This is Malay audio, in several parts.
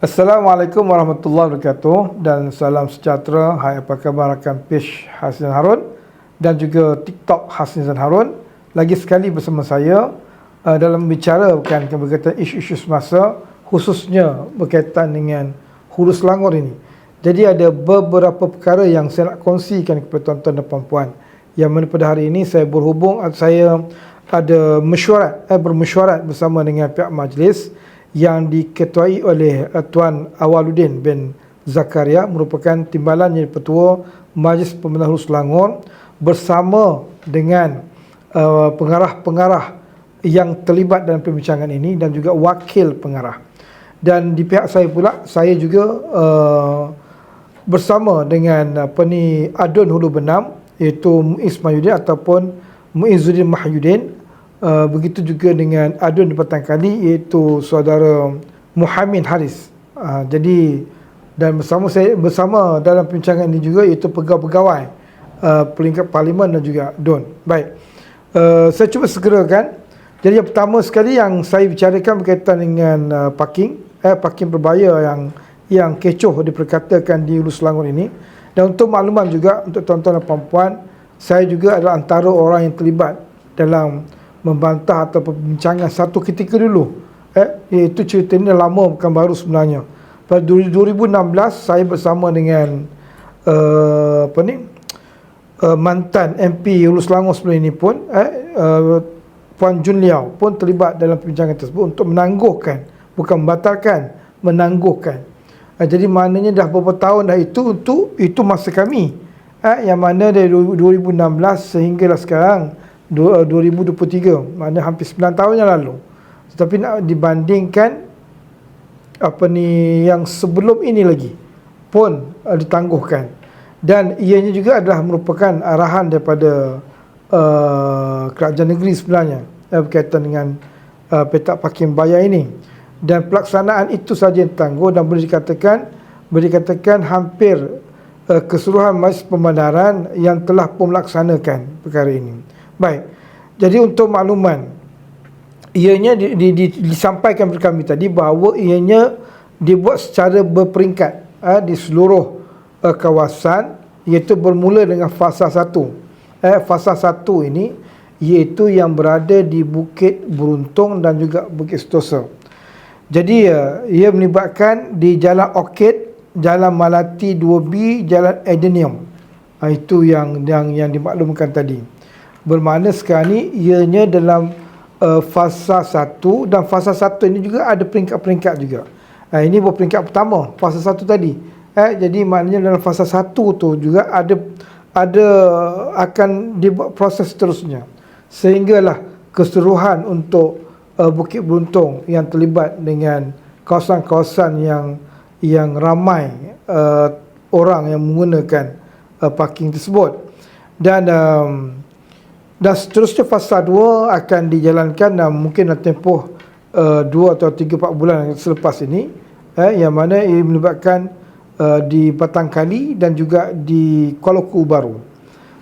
Assalamualaikum warahmatullahi wabarakatuh dan salam sejahtera. Hai, apa khabar rakan page Hasnizan Harun dan juga TikTok Hasnizan Harun. Lagi sekali bersama saya dalam membicarakan berkaitan isu-isu semasa, khususnya berkaitan dengan Hulu Selangor ini. Jadi ada beberapa perkara yang saya nak kongsikan kepada tuan-tuan dan puan-puan, yang mana pada hari ini saya saya ada bermesyuarat bersama dengan pihak majlis yang diketuai oleh Tuan Awaluddin bin Zakaria, merupakan timbalan Yang Pertua Majlis Pembinaan Hulu Selangor, bersama dengan pengarah-pengarah yang terlibat dalam perbincangan ini dan juga wakil pengarah. Dan di pihak saya pula, saya juga bersama dengan Adun Hulu Benam, iaitu Muiz Mahyudin ataupun Muizzuddin Mahyudin. Begitu juga dengan adun di petang kali, iaitu saudara Muhammad Haris. Jadi dan bersama dalam perbincangan ini juga iaitu pegawai-pegawai peringkat parlimen dan juga DUN. Baik, saya cuba segerakan. Jadi yang pertama sekali yang saya bicarakan berkaitan dengan parking berbahaya yang kecoh diperkatakan di Hulu Selangor ini. Dan untuk makluman juga untuk tuan-tuan dan puan-puan, saya juga adalah antara orang yang terlibat dalam membantah atau perbincangan satu ketika dulu, iaitu cerita ini lama, bukan baru sebenarnya. Pada 2016 saya bersama dengan mantan MP Hulu Selangor sebelum ini pun, Puan Jun Liao pun terlibat dalam perbincangan tersebut untuk menangguhkan, bukan membatalkan, menangguhkan. Jadi maknanya dah beberapa tahun dah itu masa kami, yang mana dari 2016 sehinggalah sekarang 2023, maknanya hampir 9 tahun yang lalu. Tetapi nak dibandingkan yang sebelum ini lagi pun ditangguhkan, dan ianya juga adalah merupakan arahan daripada kerajaan negeri sebenarnya berkaitan dengan petak parking bayar ini. Dan pelaksanaan itu saja yang tangguh, dan boleh dikatakan hampir keseluruhan majlis pembandaran yang telah pun melaksanakan perkara ini. Baik, jadi untuk makluman, ianya disampaikan kepada kami tadi bahawa ianya dibuat secara berperingkat di seluruh kawasan, iaitu bermula dengan fasa 1. Fasa 1 ini iaitu yang berada di Bukit Beruntung dan juga Bukit Sentosa. Jadi ia melibatkan di Jalan Orchid, Jalan Malati 2B, Jalan Adenium. Itu yang dimaklumkan tadi. Bermakna sekarang ni ianya dalam fasa 1, dan fasa 1 ini juga ada peringkat-peringkat juga. Ini peringkat pertama, fasa 1 tadi. Jadi maknanya dalam fasa 1 tu juga ada akan dibuat proses seterusnya, sehinggalah keseluruhan untuk Bukit Beruntung yang terlibat dengan kawasan-kawasan yang ramai orang yang menggunakan parking tersebut. Dan seterusnya fasa 2 akan dijalankan, dan mungkin dalam tempoh 2 atau 3-4 bulan selepas ini, yang mana ia melibatkan di Batang Kali dan juga di Kuala Lumpur Baru.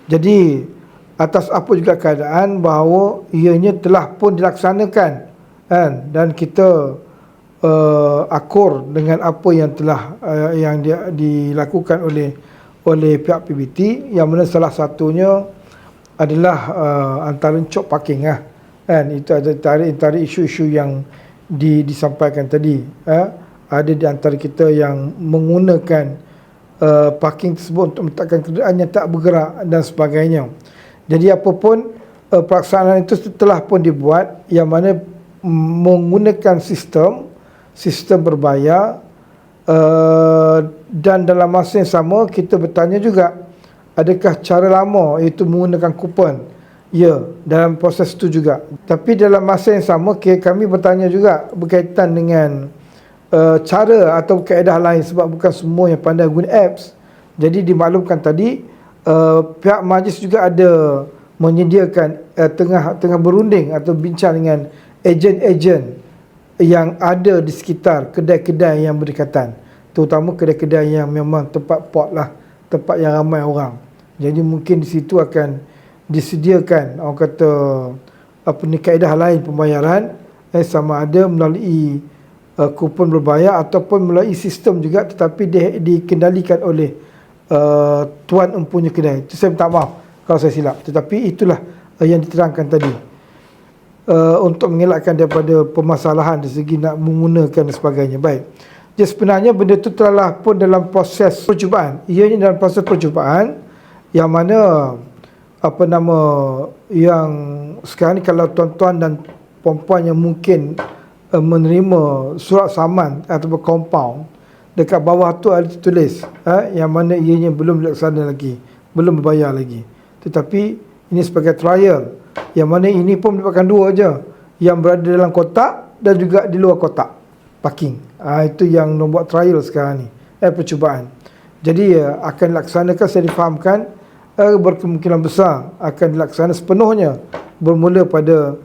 Jadi atas apa juga keadaan bahawa ianya telah pun dilaksanakan, dan kita akur dengan apa yang telah dilakukan oleh pihak PBT, yang mana salah satunya adalah antara cop parking, itu antara isu-isu yang disampaikan tadi. Ada di antara kita yang menggunakan parking tersebut untuk meletakkan kenderaan yang tak bergerak dan sebagainya. Jadi apapun pelaksanaan itu telah pun dibuat, yang mana menggunakan sistem berbayar, dan dalam masa yang sama kita bertanya juga, adakah cara lama, iaitu menggunakan kupon? Ya, dalam proses itu juga. Tapi dalam masa yang sama kami bertanya juga berkaitan dengan cara atau kaedah lain, sebab bukan semua yang pandai guna apps. Jadi dimaklumkan tadi pihak majlis juga ada menyediakan tengah berunding atau bincang dengan ejen-ejen yang ada di sekitar kedai-kedai yang berdekatan, terutama kedai-kedai yang memang tempat pot lah, tempat yang ramai orang. Jadi mungkin di situ akan disediakan orang kata kaedah lain pembayaran, sama ada melalui kupon berbayar ataupun melalui sistem juga, tetapi dikendalikan oleh tuan empunya kedai. Itu saya minta maaf kalau saya silap, tetapi itulah yang diterangkan tadi, untuk mengelakkan daripada permasalahan dari segi nak menggunakan dan sebagainya. Baik, jadi sebenarnya benda itu telah pun dalam proses percubaan. Ianya dalam proses percubaan yang mana yang sekarang ni, kalau tuan-tuan dan puan-puan yang mungkin menerima surat saman atau compound, dekat bawah tu ada tulis yang mana ianya belum dilaksana lagi, belum berbayar lagi. Tetapi ini sebagai trial, yang mana ini pun merupakan dua aja, yang berada dalam kotak dan juga di luar kotak parking. Itu yang membuat trial sekarang ni, percubaan. Jadi akan dilaksanakan, saya difahamkan berkemungkinan besar akan dilaksana sepenuhnya bermula pada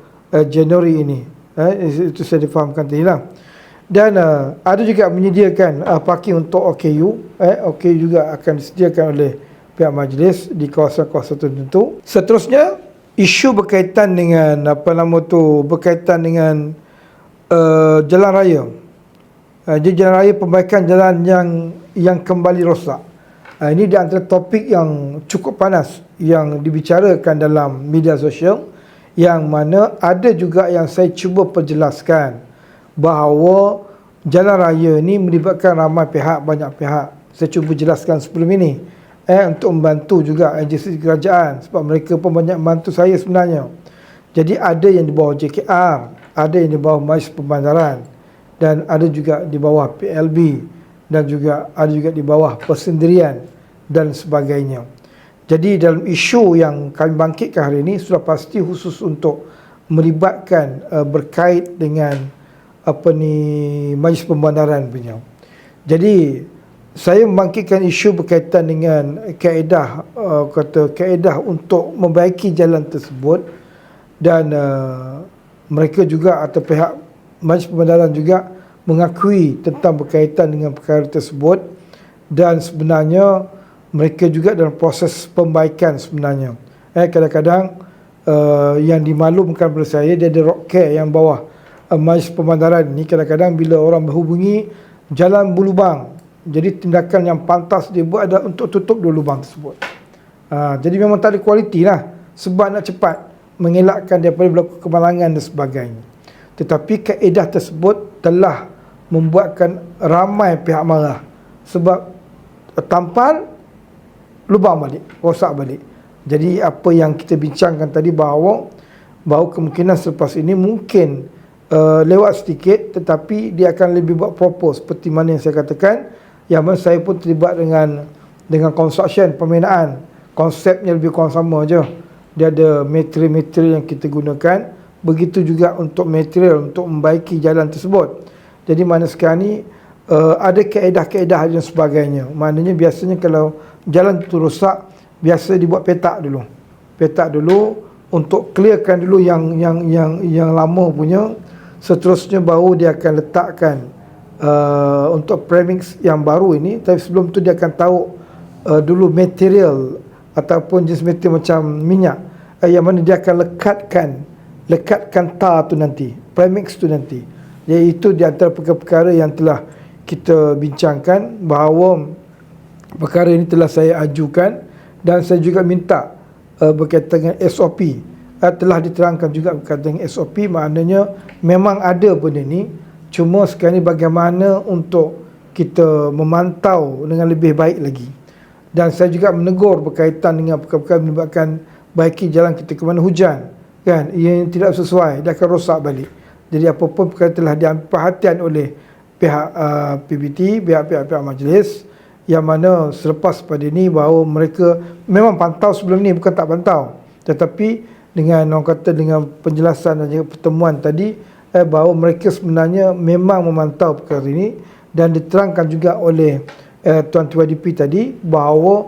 Januari ini. Itu saya difahamkan tadi lah. Dan ada juga menyediakan parking untuk OKU. OKU juga akan disediakan oleh pihak majlis di kawasan-kawasan tertentu. Seterusnya, isu berkaitan dengan berkaitan dengan jalan raya. Jadi jalan raya, perbaikan jalan yang kembali rosak. Ini di antara topik yang cukup panas yang dibicarakan dalam media sosial, yang mana ada juga yang saya cuba perjelaskan bahawa jalan raya ini melibatkan ramai pihak, banyak pihak. Saya cuba jelaskan sebelum ini untuk membantu juga agensi kerajaan, sebab mereka pun banyak membantu saya sebenarnya. Jadi ada yang di bawah JKR, ada yang di bawah Majlis Pembandaran, dan ada juga di bawah PLB, dan juga ada juga di bawah persendirian dan sebagainya. Jadi dalam isu yang kami bangkitkan hari ini, sudah pasti khusus untuk melibatkan berkait dengan Majlis Pembandaran punya. Jadi saya membangkitkan isu berkaitan dengan kaedah untuk membaiki jalan tersebut, dan mereka juga atau pihak Majlis Pembandaran juga mengakui tentang berkaitan dengan perkara tersebut, dan sebenarnya mereka juga dalam proses pembaikan sebenarnya. Kadang-kadang yang dimaklumkan kepada saya, dia ada rock care yang bawah Majlis Pembandaran ni, kadang-kadang bila orang berhubungi jalan berlubang, jadi tindakan yang pantas dia buat adalah untuk tutup dua lubang tersebut. Jadi memang tak ada kualiti lah, sebab nak cepat mengelakkan daripada berlaku kemalangan dan sebagainya. Tetapi kaedah tersebut telah membuatkan ramai pihak marah, sebab tampal, lubang balik, rosak balik. Jadi apa yang kita bincangkan tadi, bahawa kemungkinan selepas ini mungkin lewat sedikit, tetapi dia akan lebih buat proper, seperti mana yang saya katakan, yang mana saya pun terlibat dengan construction, pembinaan. Konsepnya lebih kurang sama je. Dia ada material-material yang kita gunakan, begitu juga untuk material untuk membaiki jalan tersebut. Jadi mana sekarang ni ada kaedah-kaedah dan sebagainya. Maknanya biasanya kalau jalan itu rosak, biasa dibuat petak dulu untuk clearkan dulu yang lama punya. Seterusnya baru dia akan letakkan untuk premix yang baru ini. Tapi sebelum tu dia akan tahu dulu material ataupun jenis material macam minyak, yang mana dia akan lekatkan tar tu nanti, premix tu nanti. Jadi itu di antara perkara-perkara yang telah kita bincangkan, bahawa perkara ini telah saya ajukan, dan saya juga minta berkaitan dengan SOP. Telah diterangkan juga berkaitan dengan SOP, maknanya memang ada benda ni, cuma sekarang ni bagaimana untuk kita memantau dengan lebih baik lagi. Dan saya juga menegur berkaitan dengan perkara-perkara menyebabkan baiki jalan kita ke mana hujan, kan, ia tidak sesuai, dia akan rosak balik. Jadi apa-apa perkara telah diambil perhatian oleh pihak PBT, pihak majlis, yang mana selepas pada ini bahawa mereka memang pantau sebelum ni, bukan tak pantau, tetapi dengan orang kata dengan penjelasan dan juga pertemuan tadi, bahawa mereka sebenarnya memang memantau perkara ini, dan diterangkan juga oleh Tuan TYDP tadi bahawa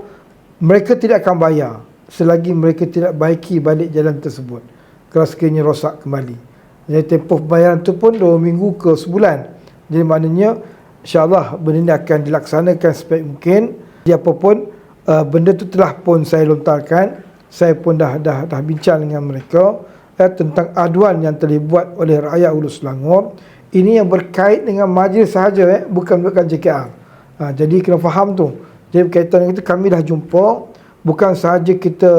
mereka tidak akan bayar selagi mereka tidak baiki balik jalan tersebut kalau sekiranya rosak kembali. Jadi tempoh pembayaran itu pun 2 minggu ke sebulan. Jadi maknanya insyaAllah benda ini akan dilaksanakan sebaik mungkin. Jadi apapun benda itu telah pun saya lontarkan. Saya pun dah bincang dengan mereka tentang aduan yang telah dibuat oleh rakyat Hulu Selangor, Ini yang berkait dengan majlis sahaja, bukan JKR. Jadi kena faham tu. Jadi berkaitan dengan itu, kami dah jumpa, bukan sahaja kita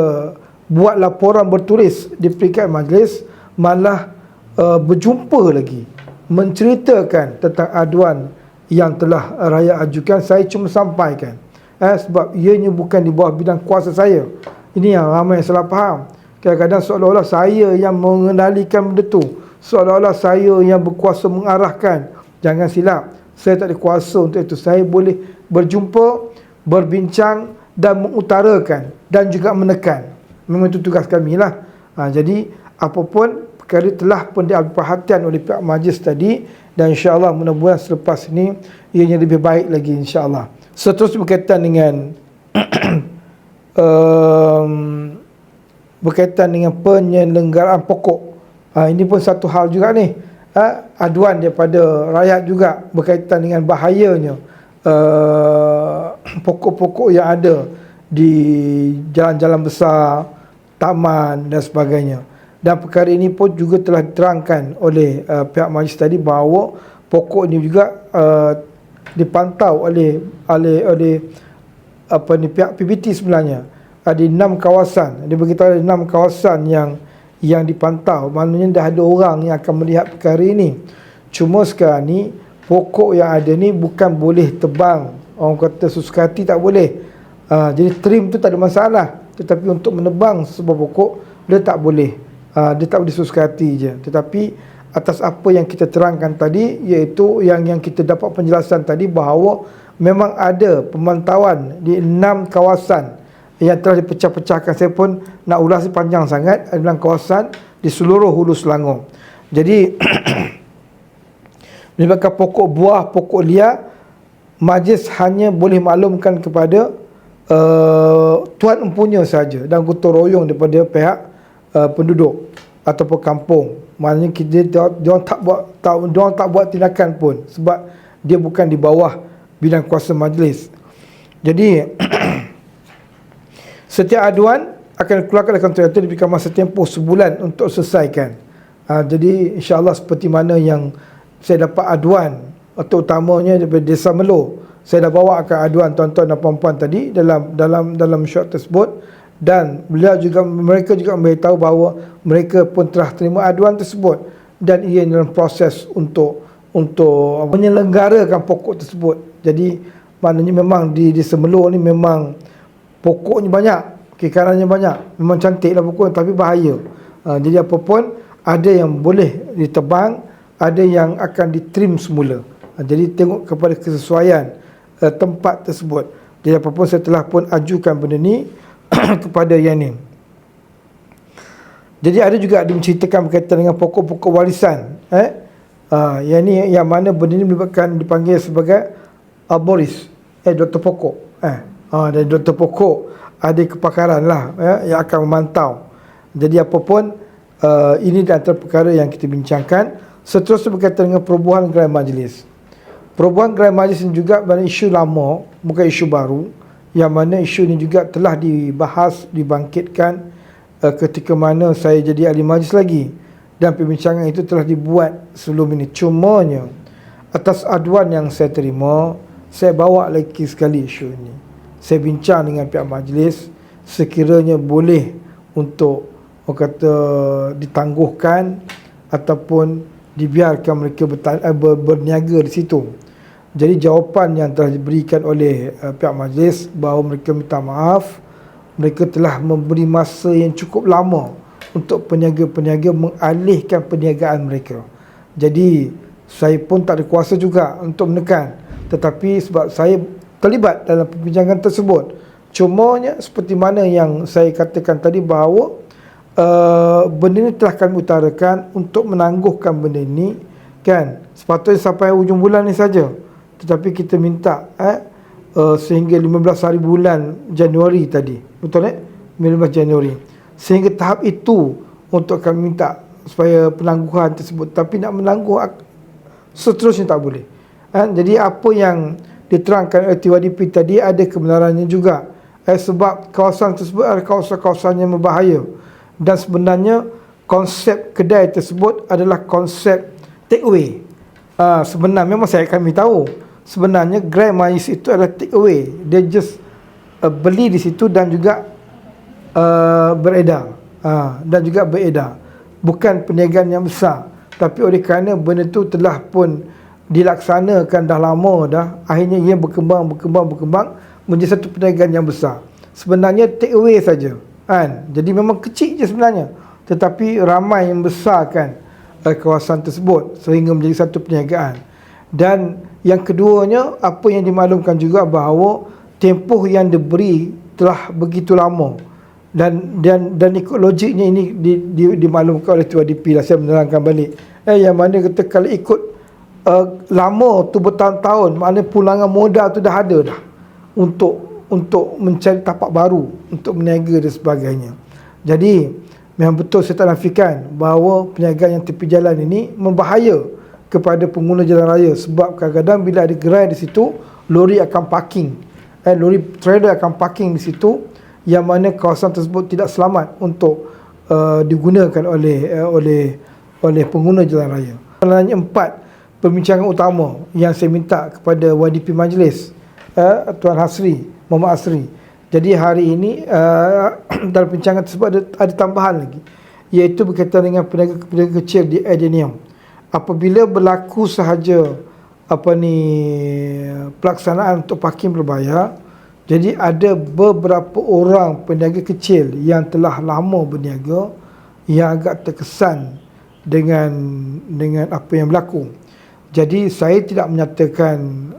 buat laporan bertulis di peringkat majlis, malah berjumpa lagi, menceritakan tentang aduan yang telah rakyat ajukan. Saya cuma sampaikan, sebab ianya bukan di bawah bidang kuasa saya. Ini yang ramai yang salah faham. Kadang-kadang seolah-olah saya yang mengendalikan benda tu, seolah-olah saya yang berkuasa mengarahkan. Jangan silap, saya tak ada kuasa untuk itu. Saya boleh berjumpa, berbincang dan mengutarakan dan juga menekan. Memang itu tugas kami lah. Jadi apapun perkara telah pun diambil perhatian oleh pihak majlis tadi, dan insya-Allah mudah-mudahan selepas ini ianya lebih baik lagi insya-Allah. Seterusnya berkaitan dengan berkaitan dengan penyelenggaraan pokok. Ini pun satu hal juga ni. Aduan daripada rakyat juga berkaitan dengan bahayanya pokok-pokok yang ada di jalan-jalan besar, taman dan sebagainya. Dan perkara ini pun juga telah diterangkan oleh pihak majlis tadi bahawa pokok ini juga dipantau oleh pihak PBT sebenarnya. Ada 6 kawasan. Dia beritahu ada 6 kawasan yang dipantau. Maknanya dah ada orang yang akan melihat perkara ini. Cuma sekarang ni pokok yang ada ni bukan boleh tebang. Orang kata susuka hati tak boleh. Jadi trim tu tak ada masalah. Tetapi untuk menebang sebuah pokok, dia tak boleh. Dia tak boleh susuka hati je. Tetapi atas apa yang kita terangkan tadi, iaitu yang kita dapat penjelasan tadi bahawa memang ada pemantauan di 6 kawasan yang telah dipecah-pecahkan. Saya pun nak ulas panjang sangat. Ada 6 kawasan di seluruh hulu Selangor. Jadi menyebabkan pokok buah, pokok liar, majlis hanya boleh maklumkan kepada tuan empunya saja dan gotong royong daripada pihak penduduk ataupun kampung. Maknanya dia tak buat tindakan pun sebab dia bukan di bawah bidang kuasa majlis. Jadi setiap aduan akan dikeluarkan oleh kontraktor, diberikan masa tempoh sebulan untuk selesaikan. Jadi insya-Allah seperti mana yang saya dapat aduan terutamanya daripada Desa Melo. Saya dah bawa akan aduan tuan-tuan dan puan-puan tadi dalam shot tersebut, dan mereka juga memberitahu bahawa mereka pun telah terima aduan tersebut dan ia dalam proses untuk menyelenggarakan pokok tersebut. Jadi maknanya memang di Semelo ni memang pokoknya banyak, kekarannya banyak. Memang cantiklah pokok tapi bahaya. Jadi apa pun ada yang boleh ditebang, ada yang akan ditrim semula. Jadi tengok kepada kesesuaian tempat tersebut. Jadi apapun saya telah pun ajukan benda ni kepada yang ni. Jadi ada juga menceritakan berkaitan dengan pokok-pokok warisan. Yang ni yang mana benda ni menyebabkan dipanggil sebagai arboris, doktor pokok. Dan doktor pokok ada kepakaran lah yang akan memantau. Jadi apapun ini di antara perkara yang kita bincangkan. Seterusnya berkaitan dengan perubahan gerai majlis. Perubahan gerai majlis ini juga adalah isu lama, bukan isu baru, yang mana isu ini juga telah dibahas, dibangkitkan ketika mana saya jadi ahli majlis lagi, dan perbincangan itu telah dibuat sebelum ini. Cumanya atas aduan yang saya terima, saya bawa lagi sekali isu ini. Saya bincang dengan pihak majlis, sekiranya boleh untuk ditangguhkan ataupun dibiarkan mereka berniaga di situ. Jadi jawapan yang telah diberikan oleh pihak majlis bahawa mereka minta maaf, mereka telah memberi masa yang cukup lama untuk peniaga-peniaga mengalihkan perniagaan mereka. Jadi saya pun tak ada kuasa juga untuk menekan, tetapi sebab saya terlibat dalam perbincangan tersebut. Cumanya seperti mana yang saya katakan tadi bahawa benda ini telah kami utarakan untuk menangguhkan benda ini, kan, sepatutnya sampai hujung bulan ni saja. Tetapi kita minta sehingga 15 hari bulan Januari tadi. Betul 15 Januari. Sehingga tahap itu untuk kami minta supaya penangguhan tersebut. Tapi nak menangguh seterusnya tak boleh. Jadi apa yang diterangkan oleh TYDP tadi ada kebenarannya juga. Sebab kawasan tersebut adalah kawasan-kawasan yang berbahaya. Dan sebenarnya konsep kedai tersebut adalah konsep take away. Sebenarnya memang kami tahu sebenarnya Grand Majlis itu adalah take away. Dia just beli di situ dan juga beredar, dan juga beredar, bukan perniagaan yang besar. Tapi oleh kerana benda tu telah pun dilaksanakan dah lama dah, akhirnya ia berkembang menjadi satu perniagaan yang besar. Sebenarnya take away saja kan. Jadi memang kecil je sebenarnya, tetapi ramai yang besarkan kawasan tersebut sehingga menjadi satu perniagaan. Dan yang keduanya, apa yang dimaklumkan juga bahawa tempoh yang diberi telah begitu lama, dan ikut logiknya ini dimaklumkan oleh Tuan DP lah. Saya menerangkan balik yang mana kata kalau ikut lama tu bertahun-tahun, maknanya pulangan modal tu dah ada dah untuk mencari tapak baru untuk berniaga dan sebagainya. Jadi memang betul saya tak nafikan bahawa perniagaan yang tepi jalan ini membahaya kepada pengguna jalan raya, sebab kadang-kadang bila ada gerai di situ, lori akan parking, lori trailer akan parking di situ, yang mana kawasan tersebut tidak selamat untuk digunakan oleh pengguna jalan raya. Hanya 4 perbincangan utama yang saya minta kepada YDP Majlis, Tuan Muhammad Hasri. Jadi hari ini dalam perbincangan tersebut ada tambahan lagi, iaitu berkaitan dengan peniaga kecil di Adenium. Apabila berlaku sahaja pelaksanaan untuk parking berbayar, jadi ada beberapa orang peniaga kecil yang telah lama berniaga yang agak terkesan dengan apa yang berlaku. Jadi saya tidak menyatakan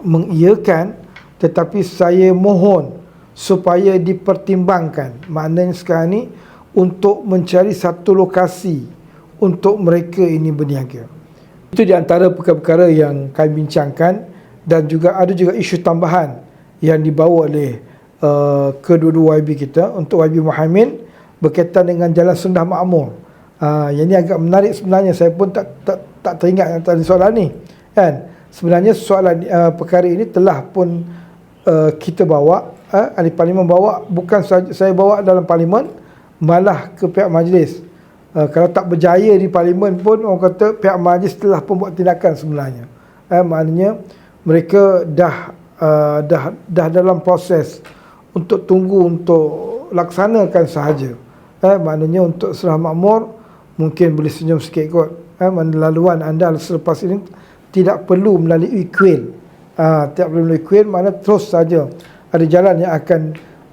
mengiyakan, tetapi saya mohon supaya dipertimbangkan. Maknanya sekarang ni untuk mencari satu lokasi untuk mereka ini berniaga. Itu di antara perkara-perkara yang kami bincangkan, dan juga ada juga isu tambahan yang dibawa oleh kedua-dua YB kita. Untuk YB Muhammad berkaitan dengan Jalan Sundah Makmur. Yang ini agak menarik sebenarnya. Saya pun tak teringat tentang soalan ni kan. Sebenarnya soalan perkara ini telah pun kita bawa, ahli parlimen bawa, bukan saja saya bawa dalam parlimen, malah ke pihak majlis. Kalau tak berjaya di parlimen pun, orang kata pihak majlis telah pun buat tindakan sebenarnya. Maknanya mereka dah dalam proses untuk tunggu untuk laksanakan sahaja. Maknanya untuk Sundah Makmur mungkin boleh senyum sikit kot. Laluan anda selepas ini tidak perlu melalui kuil. Tidak perlu melalui kuil, maknanya terus saja ada jalan yang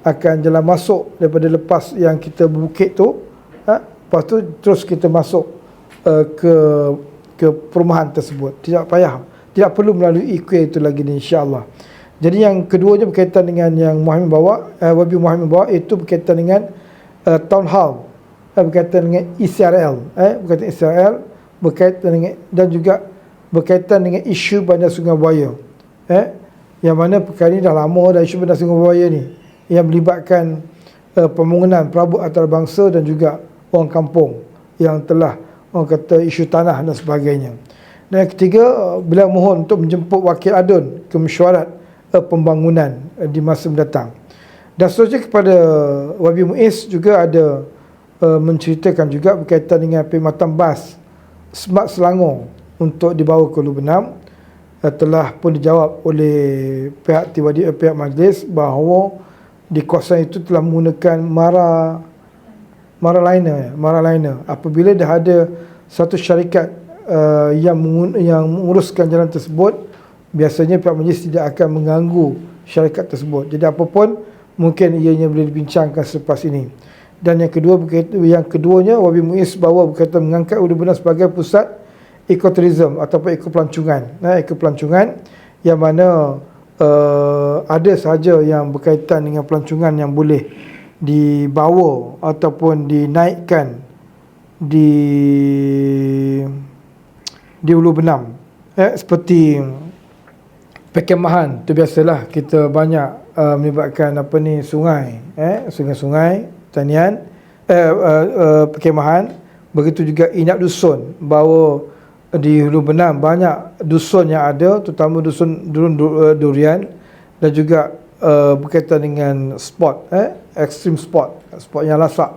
akan jalan masuk daripada lepas yang kita berbukit tu. Lepas tu terus kita masuk ke perumahan tersebut. Tidak payah, tidak perlu melalui kuil itu lagi ni, insya-Allah. Jadi yang keduanya berkaitan dengan yang Muhammad bawa, Wabi Muhammad bawa, itu berkaitan dengan town hall, berkaitan dengan ECRL, berkaitan ECRL, berkaitan dengan, dan juga berkaitan dengan isu Bandar Sungai Buaya, yang mana perkara ini dah lama dah, isu Bandar Sungai Buaya ni, yang melibatkan pembangunan perabot antarabangsa dan juga orang kampung yang telah, orang kata, isu tanah dan sebagainya. Dan yang ketiga, beliau mohon untuk menjemput wakil adun ke mesyuarat pembangunan di masa mendatang. Dan seterusnya kepada Wabi Muiz juga ada menceritakan juga berkaitan dengan perkhidmatan bas Smart Selangor untuk dibawa ke Ulu Benam. Telah pun dijawab oleh pihak pihak majlis bahawa di kawasan itu telah menggunakan Maraliner. Apabila dah ada satu syarikat yang menguruskan jalan tersebut, biasanya pihak majlis tidak akan mengganggu syarikat tersebut. Jadi apa pun mungkin ianya boleh dibincangkan selepas ini. Dan yang keduanya Wabi Muiz bawa berkaitan mengangkat Ulu Benam sebagai pusat ekoturism ataupun ekopelancongan, yang mana ada sahaja yang berkaitan dengan pelancongan yang boleh dibawa ataupun dinaikkan di Ulu Benam, seperti perkemahan tu. Biasalah kita banyak melibatkan sungai, sungai-sungai, tanian, perkemahan. Begitu juga inap dusun, bahawa di Ulu Benam banyak dusun yang ada, terutama dusun durian, dan juga berkaitan dengan spot, extreme spot yang lasak,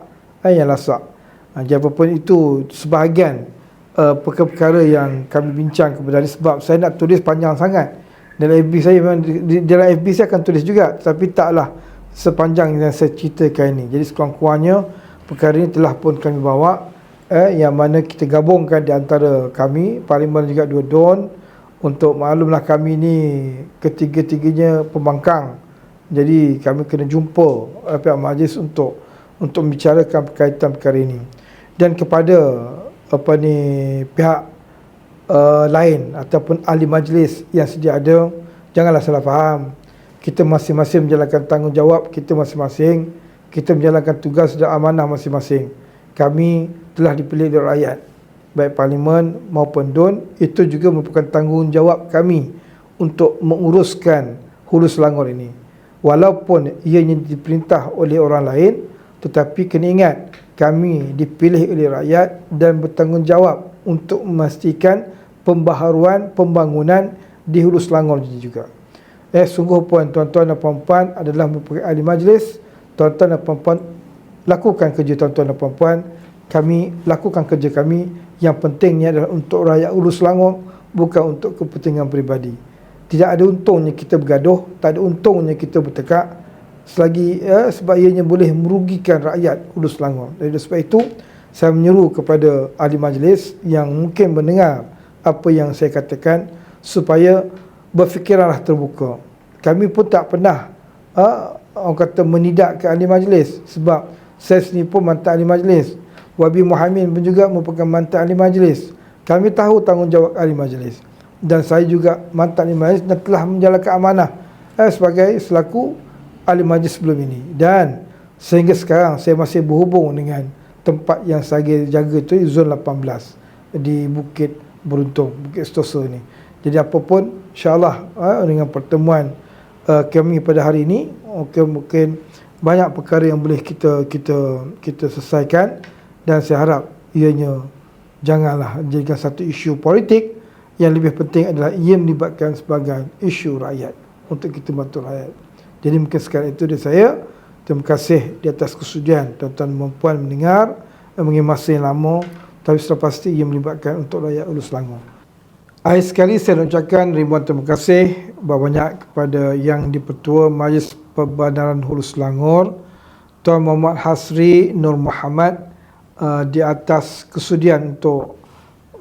Jadi apapun itu, sebahagian perkara-perkara yang kami bincang kepada hari, sebab saya nak tulis panjang sangat. Dalam FB saya memang dalam FB saya akan tulis juga, tapi taklah sepanjang yang saya ceritakan ini. Jadi sekurang-kurangnya perkara ini telah pun kami bawa, yang mana kita gabungkan di antara kami, Parlimen juga dua DUN. Untuk maklumlah kami ni ketiga-tiganya pembangkang. Jadi kami kena jumpa pihak majlis untuk membicarakan berkaitan perkara ini. Dan kepada pihak lain ataupun ahli majlis yang sedia ada, janganlah salah faham. Kita masing-masing menjalankan tanggungjawab kita masing-masing, kita menjalankan tugas dan amanah masing-masing. Kami telah dipilih oleh rakyat, baik Parlimen maupun DUN. Itu juga merupakan tanggungjawab kami untuk menguruskan Hulu Selangor ini. Walaupun ianya diperintah oleh orang lain, tetapi kena ingat kami dipilih oleh rakyat dan bertanggungjawab untuk memastikan pembaharuan pembangunan di Hulu Selangor ini juga. Sungguh pun tuan-tuan dan puan-puan adalah merupakan ahli majlis. Tuan-tuan dan puan-puan lakukan kerja tuan-tuan dan puan-puan. Kami lakukan kerja kami. Yang pentingnya adalah untuk rakyat Hulu Selangor, bukan untuk kepentingan peribadi. Tidak ada untungnya kita bergaduh, tak ada untungnya kita bertekak, selagi sebab ianya boleh merugikan rakyat Hulu Selangor. Dari sebab itu saya menyeru kepada ahli majlis yang mungkin mendengar apa yang saya katakan, supaya berfikiranlah terbuka. Kami pun tak pernah orang kata menidak ke ahli majlis, sebab saya sendiri pun mantan ahli majlis. Wabi Muhammad pun juga merupakan mantan ahli majlis. Kami tahu tanggungjawab ahli majlis, dan saya juga mantan ahli majlis dan telah menjalankan amanah sebagai selaku ahli majlis sebelum ini. Dan sehingga sekarang saya masih berhubung dengan tempat yang saya jaga itu, zon 18 di Bukit Beruntung, Bukit Sentosa ni. Jadi apapun, insyaAllah dengan pertemuan kami pada hari ini, mungkin banyak perkara yang boleh kita selesaikan. Dan saya harap ianya janganlah jadikan satu isu politik. Yang lebih penting adalah ia melibatkan sebagai isu rakyat, untuk kita bantu rakyat. Jadi mungkin sekarang itu dari saya. Terima kasih di atas kesudian tuan-tuan dan puan mendengar mengenai masa yang lama, tapi sudah pasti ia melibatkan untuk rakyat Hulu Selangor. Akhir sekali saya ucapkan ribuan terima kasih banyak kepada Yang di-Pertua Majlis Perbandaran Hulu Selangor, Tuan Muhammad Hasri Nur Muhammad, di atas kesudian untuk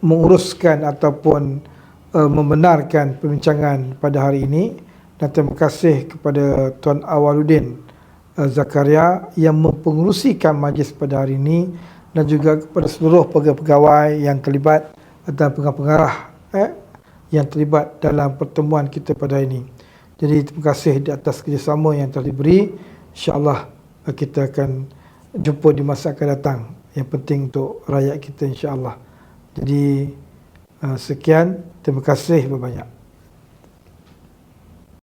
menguruskan ataupun membenarkan perbincangan pada hari ini. Dan terima kasih kepada Tuan Awaluddin Zakaria yang mempengerusikan majlis pada hari ini, dan juga kepada seluruh pegawai-pegawai yang terlibat dan pengarah-pengarah yang terlibat dalam pertemuan kita pada hari ini. Jadi terima kasih di atas kerjasama yang telah diberi. InsyaAllah kita akan jumpa di masa akan datang. Yang penting untuk rakyat kita, insyaAllah. Jadi sekian, terima kasih banyak.